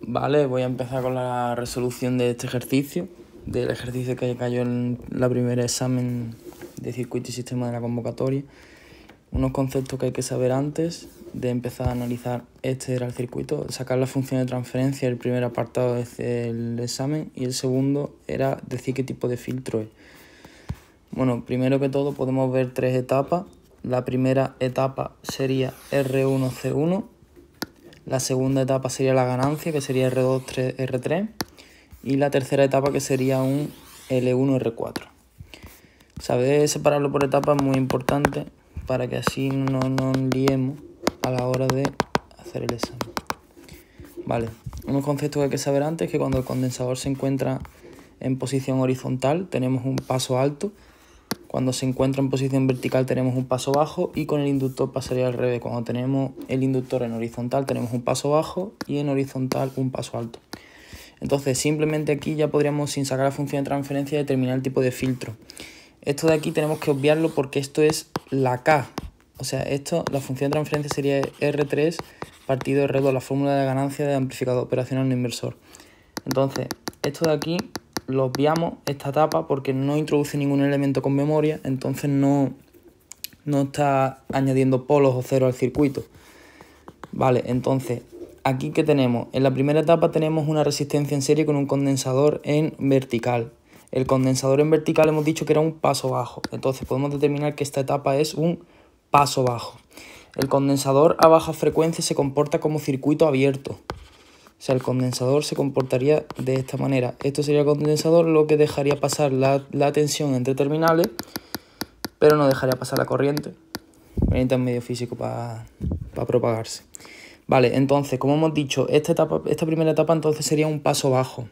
Vale, voy a empezar con la resolución de este ejercicio, del ejercicio que cayó en la primera examen de circuito y sistema de la convocatoria. Unos conceptos que hay que saber antes de empezar a analizar. Este era el circuito, sacar la función de transferencia, el primer apartado del examen, y el segundo era decir qué tipo de filtro es. Bueno, primero que todo podemos ver tres etapas. La primera etapa sería R1-C1. La segunda etapa sería la ganancia, que sería R2-R3. Y la tercera etapa, que sería un L1-R4. Saber separarlo por etapas es muy importante para que así no nos liemos a la hora de hacer el examen. Vale, unos conceptos que hay que saber antes es que cuando el condensador se encuentra en posición horizontal tenemos un paso alto. Cuando se encuentra en posición vertical tenemos un paso bajo, y con el inductor pasaría al revés. Cuando tenemos el inductor en horizontal tenemos un paso bajo y en horizontal un paso alto. Entonces simplemente aquí ya podríamos, sin sacar la función de transferencia, determinar el tipo de filtro. Esto de aquí tenemos que obviarlo porque esto es la K. O sea, la función de transferencia sería R3 partido R2, la fórmula de ganancia de amplificador operacional no inversor. Entonces, esto de aquí lo obviamos, esta etapa, porque no introduce ningún elemento con memoria, entonces no está añadiendo polos o ceros al circuito. Vale, entonces, aquí ¿qué tenemos? En la primera etapa tenemos una resistencia en serie con un condensador en vertical. El condensador en vertical hemos dicho que era un paso bajo, entonces podemos determinar que esta etapa es un paso bajo. El condensador a baja frecuencia se comporta como circuito abierto. O sea, el condensador se comportaría de esta manera. Esto sería el condensador, lo que dejaría pasar la tensión entre terminales, pero no dejaría pasar la corriente. Necesita un medio físico para propagarse. Vale, entonces, como hemos dicho, esta primera etapa entonces sería un paso bajo.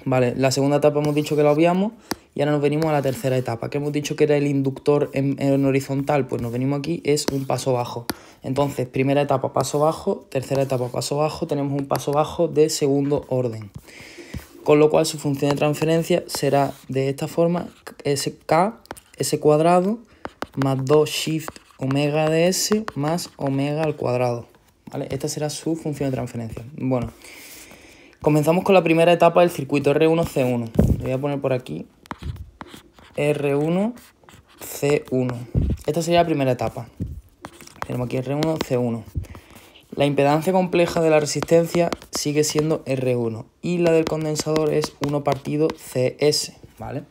Vale, la segunda etapa hemos dicho que la obviamos, y ahora nos venimos a la tercera etapa, que hemos dicho que era el inductor en horizontal. Pues nos venimos aquí, es un paso bajo. Entonces, primera etapa, paso bajo; tercera etapa, paso bajo. Tenemos un paso bajo de segundo orden. Con lo cual su función de transferencia será de esta forma: K, S cuadrado, más 2 shift omega de S, más omega al cuadrado. ¿Vale? Esta será su función de transferencia. Bueno, comenzamos con la primera etapa del circuito, R1-C1. Lo voy a poner por aquí. R1-C1. Esta sería la primera etapa. Tenemos aquí R1-C1. La impedancia compleja de la resistencia sigue siendo R1 y la del condensador es 1 partido CS, ¿vale?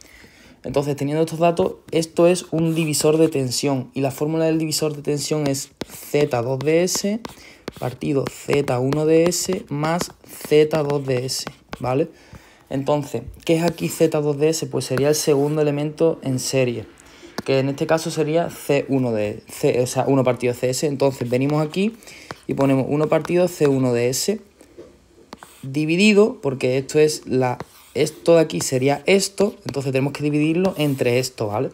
Entonces, teniendo estos datos, esto es un divisor de tensión, y la fórmula del divisor de tensión es Z2ds partido Z1ds más Z2ds, ¿vale? Entonces, ¿qué es aquí Z2ds? Pues sería el segundo elemento en serie, que en este caso sería C1 o sea, 1 partido CS. Entonces venimos aquí y ponemos 1 partido C1ds dividido, porque esto de aquí sería esto, entonces tenemos que dividirlo entre esto, ¿vale?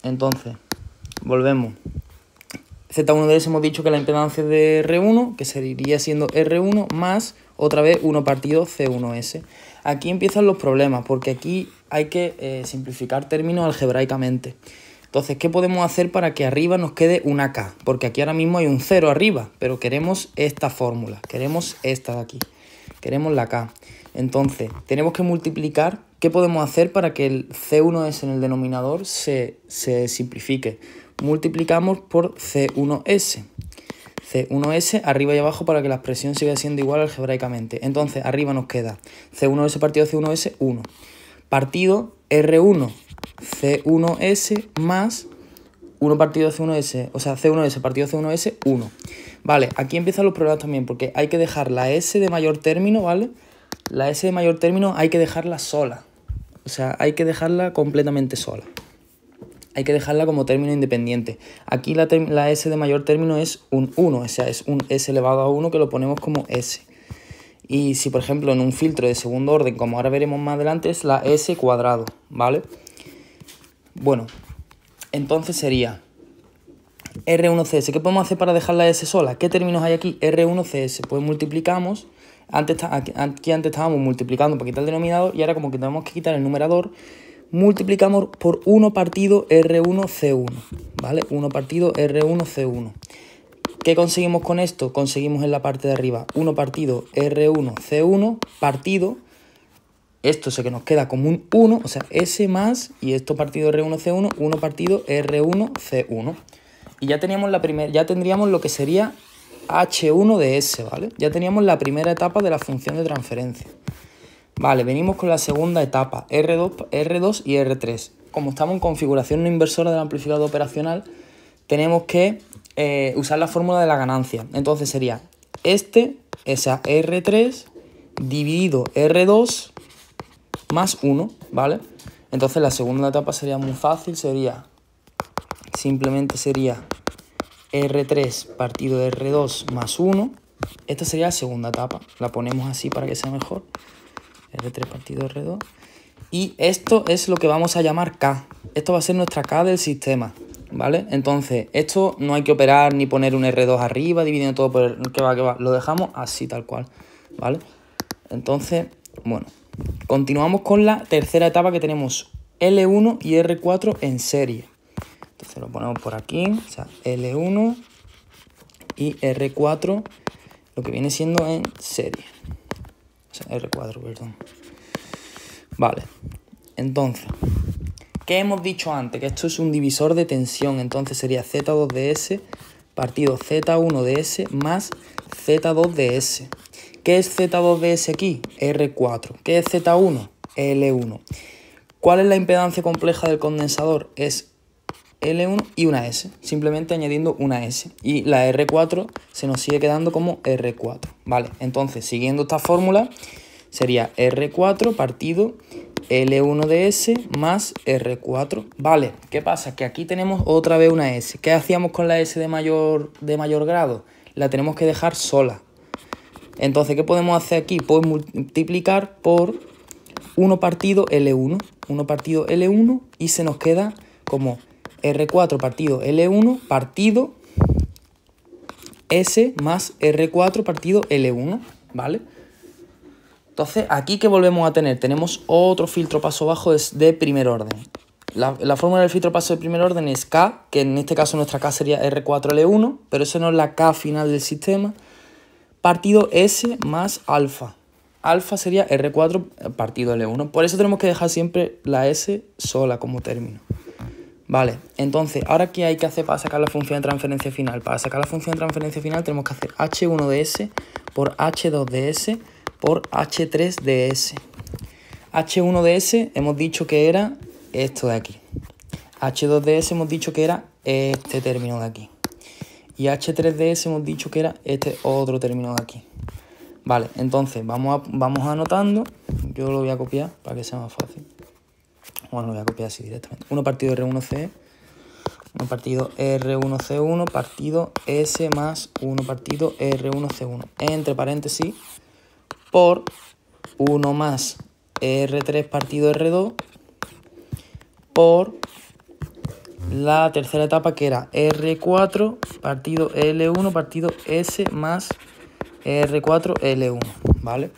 Entonces, volvemos. Z1ds hemos dicho que la impedancia de R1, que seguiría siendo R1 más otra vez 1 partido C1s. Aquí empiezan los problemas, porque aquí hay que simplificar términos algebraicamente. Entonces, ¿qué podemos hacer para que arriba nos quede una K? Porque aquí ahora mismo hay un 0 arriba, pero queremos esta fórmula, queremos esta de aquí, queremos la K. Entonces, tenemos que multiplicar. ¿Qué podemos hacer para que el C1s en el denominador se simplifique? Multiplicamos por C1s. C1s arriba y abajo para que la expresión siga siendo igual algebraicamente. Entonces, arriba nos queda C1s partido C1s, 1. Partido R1, C1s más 1 partido C1s, o sea, C1s partido C1s, 1. Vale, aquí empiezan los problemas también, porque hay que dejar la S de mayor término, ¿vale? La S de mayor término hay que dejarla sola. O sea, hay que dejarla completamente sola. Hay que dejarla como término independiente. Aquí la S de mayor término es un 1, o sea, es un S elevado a 1 que lo ponemos como S. Y si, por ejemplo, en un filtro de segundo orden, como ahora veremos más adelante, es la S cuadrado, ¿vale? Bueno, entonces sería R1CS. ¿Qué podemos hacer para dejar la S sola? ¿Qué términos hay aquí? R1CS. Pues multiplicamos. Aquí antes estábamos multiplicando para quitar el denominador, y ahora, como que tenemos que quitar el numerador, multiplicamos por 1 partido R1C1, ¿vale? 1 partido R1C1. ¿Qué conseguimos con esto? Conseguimos en la parte de arriba 1 partido R1 C1 partido, esto se que nos queda como un 1, o sea, S más, y esto partido R1 C1, 1 partido R1 C1. Y ya teníamos ya tendríamos lo que sería H1 de S, ¿vale? Ya teníamos la primera etapa de la función de transferencia. Vale, venimos con la segunda etapa, R2 y R3. Como estamos en configuración no inversora del amplificador operacional, tenemos que usar la fórmula de la ganancia. Entonces sería esa R3 dividido R2 más 1, ¿vale? Entonces la segunda etapa sería muy fácil, simplemente sería R3 partido de R2 más 1. Esta sería la segunda etapa, la ponemos así para que sea mejor. R3 partido de R2. Y esto es lo que vamos a llamar K. Esto va a ser nuestra K del sistema, ¿vale? Entonces, esto no hay que operar ni poner un R2 arriba, dividiendo todo por el que va. Lo dejamos así tal cual, ¿vale? Entonces, bueno, continuamos con la tercera etapa que tenemos L1 y R4 en serie. Entonces lo ponemos por aquí, o sea, L1 y R4, lo que viene siendo en serie. O sea, R4, perdón. Vale, entonces, ¿qué hemos dicho antes? Que esto es un divisor de tensión, entonces sería Z2 de S partido Z1 de S más Z2 de S. ¿Qué es Z2 de S aquí? R4. ¿Qué es Z1? L1. ¿Cuál es la impedancia compleja del condensador? Es L1 y una S, simplemente añadiendo una S. Y la R4 se nos sigue quedando como R4. Vale, entonces, siguiendo esta fórmula, sería R4 partido L1 de S más R4. Vale, ¿qué pasa? Que aquí tenemos otra vez una S. ¿Qué hacíamos con la S de mayor grado? La tenemos que dejar sola. Entonces, ¿qué podemos hacer aquí? Pues multiplicar por 1 partido L1. 1 partido L1 y se nos queda como R4 partido L1 partido S más R4 partido L1, ¿vale? Entonces, aquí, ¿qué volvemos a tener? Tenemos otro filtro paso bajo de primer orden. La fórmula del filtro paso de primer orden es K, que en este caso nuestra K sería R4L1, pero eso no es la K final del sistema, partido S más alfa. Alfa sería R4 partido L1. Por eso tenemos que dejar siempre la S sola como término. Vale, entonces, ¿ahora qué hay que hacer para sacar la función de transferencia final? Para sacar la función de transferencia final tenemos que hacer H1 de S por H2 de S por H3 de S. H1 de S hemos dicho que era esto de aquí. H2 de S hemos dicho que era este término de aquí. Y H3 de S hemos dicho que era este otro término de aquí. Vale, entonces vamos anotando. Yo lo voy a copiar para que sea más fácil. Bueno, lo voy a copiar así directamente. 1 partido R1C, 1 partido R1C1, partido S más 1 partido R1C1. Entre paréntesis, por 1 más R3 partido R2, por la tercera etapa que era R4 partido L1 partido S más R4 L1, ¿vale?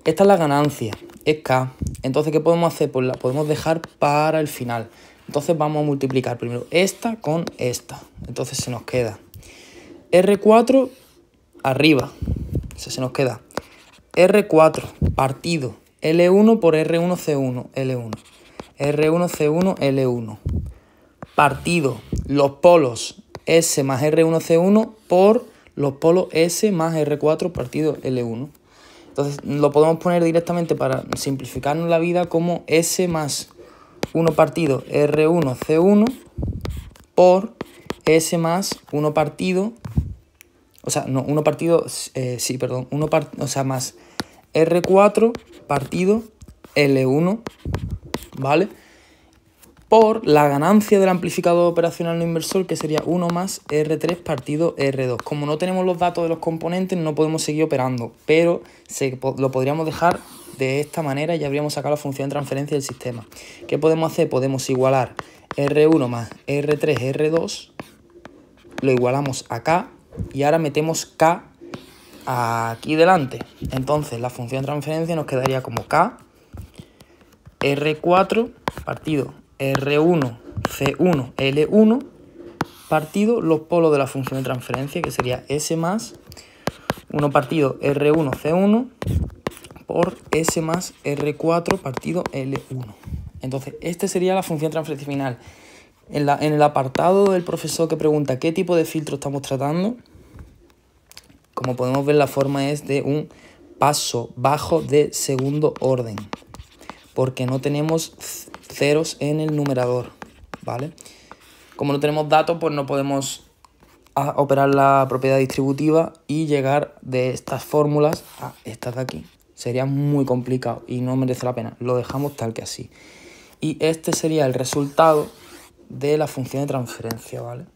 Esta es la ganancia, es K. Entonces, ¿qué podemos hacer? Pues la podemos dejar para el final. Entonces vamos a multiplicar primero esta con esta. Entonces se nos queda R4 arriba. O sea, se nos queda R4 partido L1 por R1C1, L1. R1C1, L1. Partido los polos S más R1C1 por los polos S más R4 partido L1. Entonces lo podemos poner directamente para simplificarnos la vida como S más 1 partido R1C1 por S más 1 partido, o sea, no, 1 partido, más R4 partido L1, ¿vale? Por la ganancia del amplificador operacional no inversor, que sería 1 más R3 partido R2. Como no tenemos los datos de los componentes, no podemos seguir operando, pero lo podríamos dejar de esta manera y ya habríamos sacado la función de transferencia del sistema. ¿Qué podemos hacer? Podemos igualar R1 más R3 R2, lo igualamos a K y ahora metemos K aquí delante. Entonces la función de transferencia nos quedaría como K R4 partido R1 C1 L1 partido los polos de la función de transferencia, que sería S más 1 partido R1C1 por S más R4 partido L1. Entonces, esta sería la función de transferencia final. En el apartado del profesor que pregunta qué tipo de filtro estamos tratando, como podemos ver, la forma es de un paso bajo de segundo orden, porque no tenemos ceros en el numerador, ¿vale? Como no tenemos datos, pues no podemos operar la propiedad distributiva y llegar de estas fórmulas a estas de aquí. Sería muy complicado y no merece la pena. Lo dejamos tal que así. Y este sería el resultado de la función de transferencia, ¿vale?